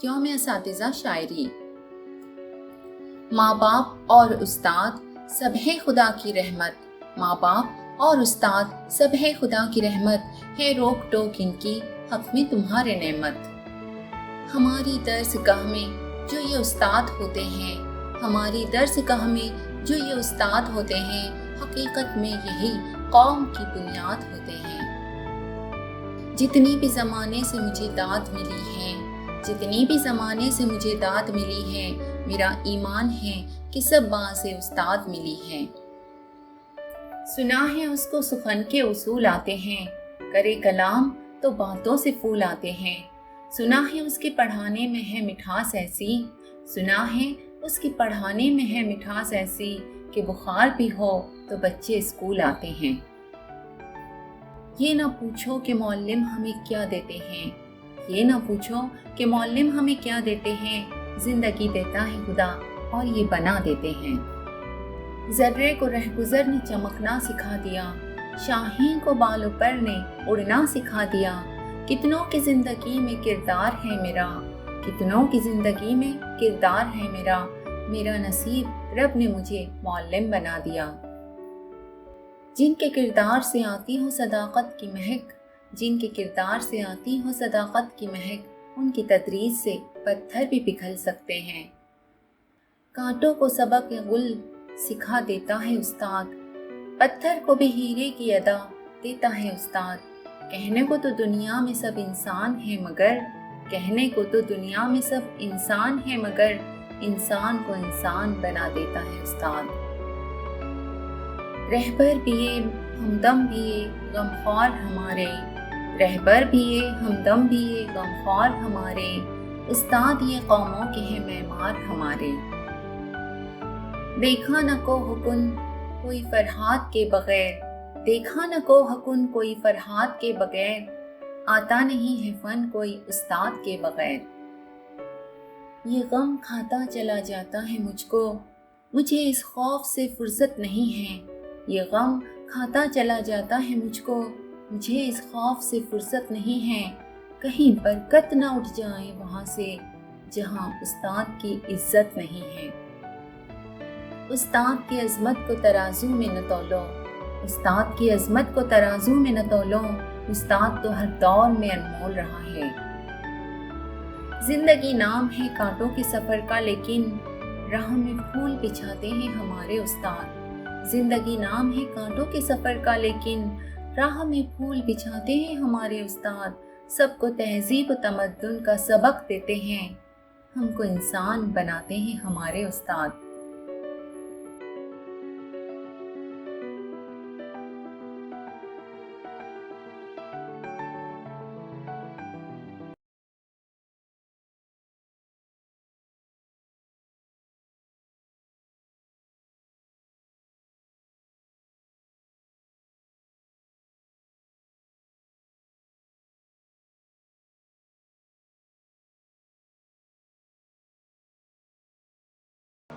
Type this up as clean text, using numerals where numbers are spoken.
یوم اساتذہ شاعری۔ ماں باپ اور استاد سب ہے خدا کی رحمت، ماں باپ اور استاد سب ہے خدا کی رحمت، ہے روک ٹوک ان کی حق میں تمہارے نعمت۔ ہماری درس گاہ میں جو یہ استاد ہوتے ہیں، ہماری درس گاہ میں جو یہ استاد ہوتے ہیں، حقیقت میں یہی قوم کی بنیاد ہوتے ہیں۔ جتنی بھی زمانے سے مجھے داد ملی ہے، جتنی بھی زمانے سے مجھے داد ملی ہے، میرا ایمان ہے کہ سب باں سے استاد ملی ہے۔ سنا ہے اس کو سخن کے اصول آتے ہیں، کرے کلام تو باتوں سے پھول آتے ہیں۔ سنا ہے اس کے پڑھانے میں ہے مٹھاس ایسی، سنا ہے اس کی پڑھانے میں ہے مٹھاس ایسی کہ بخار بھی ہو تو بچے اسکول آتے ہیں۔ یہ نہ پوچھو کہ معلم ہمیں کیا دیتے ہیں، یہ نہ پوچھو کہ معلم ہمیں کیا دیتے ہیں، زندگی دیتا ہے خدا اور یہ بنا دیتے ہیں۔ ذرے کو رہگزر نے چمکنا سکھا دیا، شاہین کو بالوں پر نے اڑنا سکھا دیا۔ کتنوں کی زندگی میں کردار ہے میرا، کتنوں کی زندگی میں کردار ہے میرا، میرا نصیب رب نے مجھے معلم بنا دیا۔ جن کے کردار سے آتی ہو صداقت کی مہک، جن کے کردار سے آتی ہو صداقت کی مہک، ان کی تدریس سے پتھر بھی پگھل سکتے ہیں۔ کانٹوں کو سبق غل سکھا دیتا ہے استاد، پتھر کو بھی ہیرے کی ادا دیتا ہے استاد۔ کہنے کو تو دنیا میں سب انسان ہیں مگر، کہنے کو تو دنیا میں سب انسان ہیں مگر، انسان کو انسان بنا دیتا ہے استاد۔ رہبر بھی ہمدم بھی غمخوار ہمارے، رہبر بھی ہمدم بھی غمخوار ہمارے، استاد یہ قوموں کے ہیں معمار ہمارے۔ دیکھا نہ کو حکن کوئی فرحات کے بغیر، دیکھا نہ کو حکن کوئی فرحات کے بغیر، آتا نہیں ہے فن کوئی استاد کے بغیر۔ یہ غم کھاتا چلا جاتا ہے مجھ کو، مجھے اس خوف سے فرصت نہیں ہے۔ یہ غم کھاتا چلا جاتا ہے مجھ کو، مجھے اس خوف سے فرصت نہیں ہے، کہیں برکت نہ اٹھ جائے وہاں سے جہاں استاد کی عزت نہیں ہے۔ استاد کی عظمت کو ترازو میں نہ تولو، استاد کی عظمت کو ترازو میں نہ تولو، استاد تو ہر دور میں انمول رہا ہے۔ زندگی نام ہے کانٹوں کے سفر کا لیکن راہ میں پھول بچھاتے ہیں ہمارے استاد۔ زندگی نام ہے کانٹوں کے سفر کا لیکن راہ میں پھول بچھاتے ہیں ہمارے استاد۔ سب کو تہذیب و تمدن کا سبق دیتے ہیں، ہم کو انسان بناتے ہیں ہمارے استاد۔